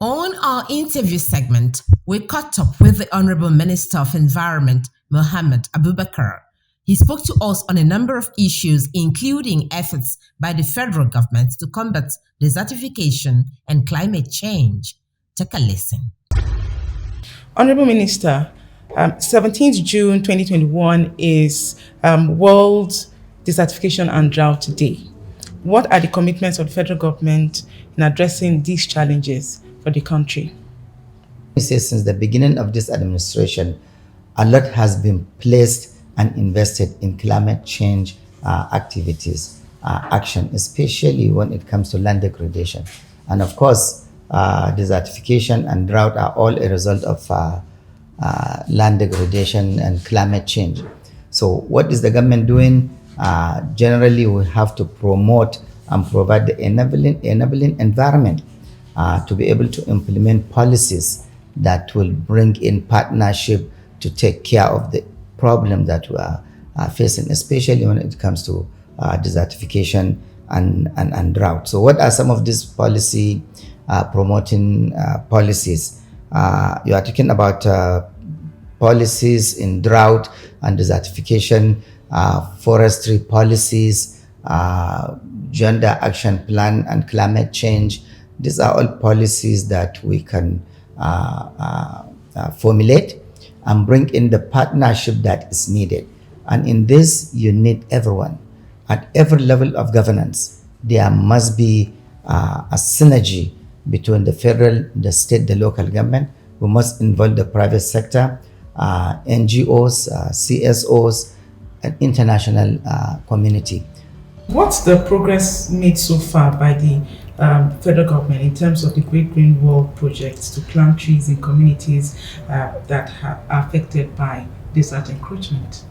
On our interview segment, we caught up with the Honorable Minister of Environment, Mohammed Abubakar. He spoke to us on a number of issues, including efforts by the federal government to combat desertification and climate change. Take a listen. Honorable Minister, 17th June 2021 is World Desertification and Drought Day. What are the commitments of the federal government in addressing these challenges for the country? Since the beginning of this administration, a lot has been placed and invested in climate change activities, action, especially when it comes to land degradation. And of course, desertification and drought are all a result of land degradation and climate change. So what is the government doing? Generally, we have to promote and provide the enabling environment to be able to implement policies that will bring in partnership to take care of the problem that we are facing, especially when it comes to desertification and drought. So what are some of these policy promoting policies? You are talking about policies in drought and desertification, forestry policies, gender action plan and climate change. These are all policies that we can formulate and bring in the partnership that is needed. And in this, you need everyone. At every level of governance, there must be a synergy between the federal, the state, the local government. We must involve the private sector, NGOs, CSOs, and international community. What's the progress made so far by the federal government in terms of the Great Green Wall projects to plant trees in communities that are affected by desert encroachment?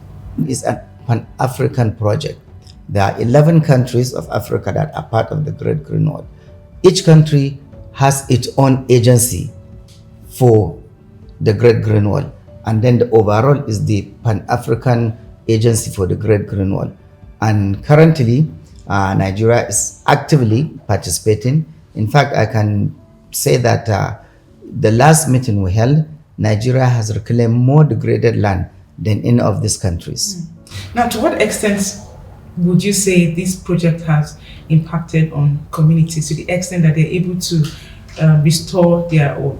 It's a Pan-African project. There are 11 countries of Africa that are part of the Great Green Wall. Each country has its own agency for the Great Green Wall. And then the overall is the Pan-African Agency for the Great Green Wall. And currently, Nigeria is actively participating. In fact, I can say that the last meeting we held, Nigeria has reclaimed more degraded land than any of these countries. Now, to what extent would you say this project has impacted on communities to the extent that they're able to restore their or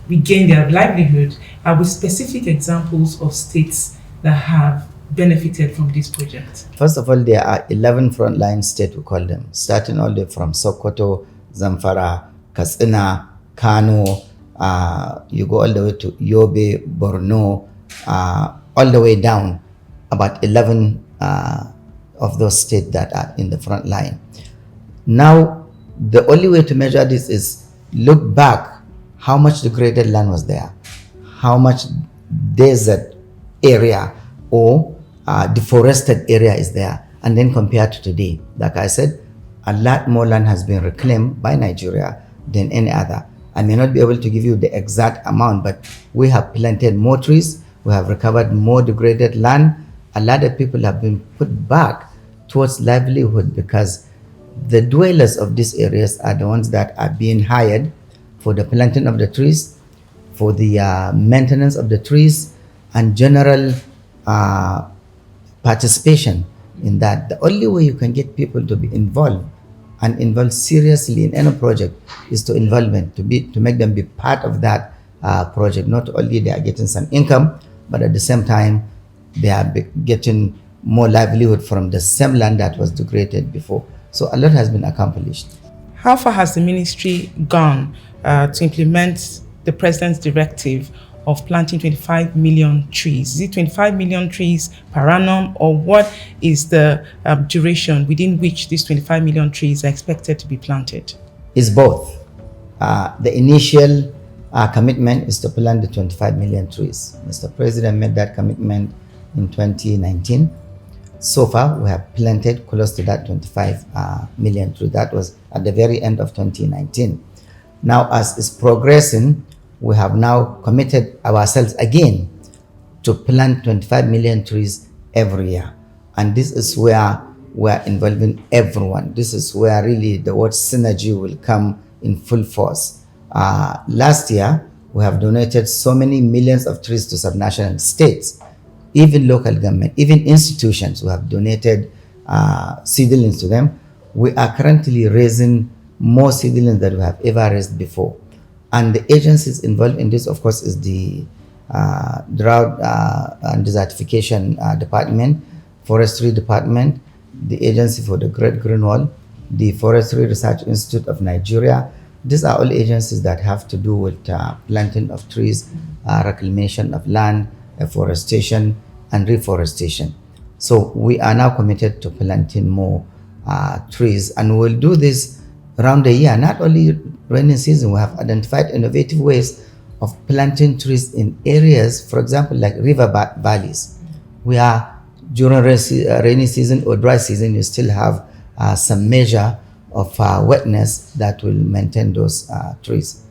regain their livelihood? With specific examples of states that have benefited from this project? First of all, there are 11 frontline states, we call them, starting all the way from Sokoto, Zamfara, Katsina, Kano, you go all the way to Yobe, Borno, all the way down, about 11 of those states that are in the front line. Now, the only way to measure this is look back how much degraded land was there, how much desert area or deforested area is there, and then compare to today. Like I said, a lot more land has been reclaimed by Nigeria than any other. I may not be able to give you the exact amount, but we have planted more trees, we have recovered more degraded land. A lot of people have been put back towards livelihood because the dwellers of these areas are the ones that are being hired for the planting of the trees, for the maintenance of the trees, and general participation in that. The only way you can get people to be involved and involved seriously in any project is to involvement, to make them be part of that project. Not only they are getting some income, but at the same time they are getting more livelihood from the same land that was degraded before. So a lot has been accomplished. How far has the ministry gone to implement the president's directive of planting 25 million trees? Is it 25 million trees per annum, or what is the duration within which these 25 million trees are expected to be planted? It's both. The initial commitment is to plant the 25 million trees. Mr. President made that commitment in 2019. So far, we have planted close to that 25 million trees. That was at the very end of 2019. Now, as it's progressing, we have now committed ourselves again to plant 25 million trees every year. And this is where we're involving everyone. This is where really the word synergy will come in full force. Last year, we have donated so many millions of trees to subnational states, even local government, even institutions. We have donated seedlings to them. We are currently raising more seedlings than we have ever raised before. And the agencies involved in this, of course, is the Drought and Desertification Department, Forestry Department, the Agency for the Great Green Wall, the Forestry Research Institute of Nigeria. These are all agencies that have to do with planting of trees, reclamation of land, afforestation, and reforestation. So we are now committed to planting more trees, and we'll do this around the year. Not only rainy season, we have identified innovative ways of planting trees in areas, for example, like river valleys. We are during rainy season or dry season, you still have some measure of wetness that will maintain those trees.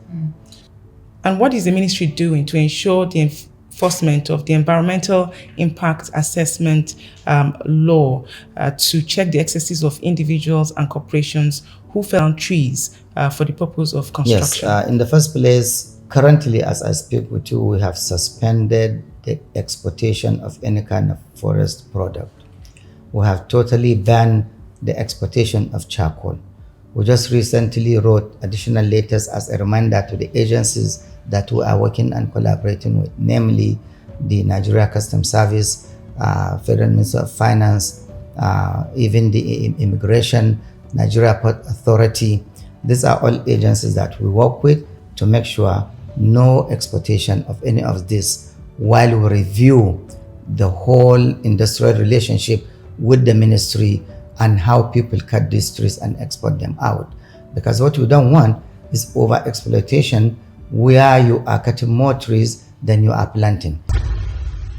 And what is the ministry doing to ensure the enforcement of the environmental impact assessment law to check the excesses of individuals and corporations who fell on trees for the purpose of construction? Yes, in the first place, currently as I speak with you, we have suspended the exportation of any kind of forest product. We have totally banned the exportation of charcoal. We just recently wrote additional letters as a reminder to the agencies that we are working and collaborating with, namely the Nigeria Customs Service, Federal Ministry of Finance, even the Immigration, Nigeria Port Authority. These are all agencies that we work with to make sure no exportation of any of this, while we review the whole industrial relationship with the ministry and how people cut these trees and export them out. Because what we don't want is over exploitation, where you are cutting more trees than you are planting.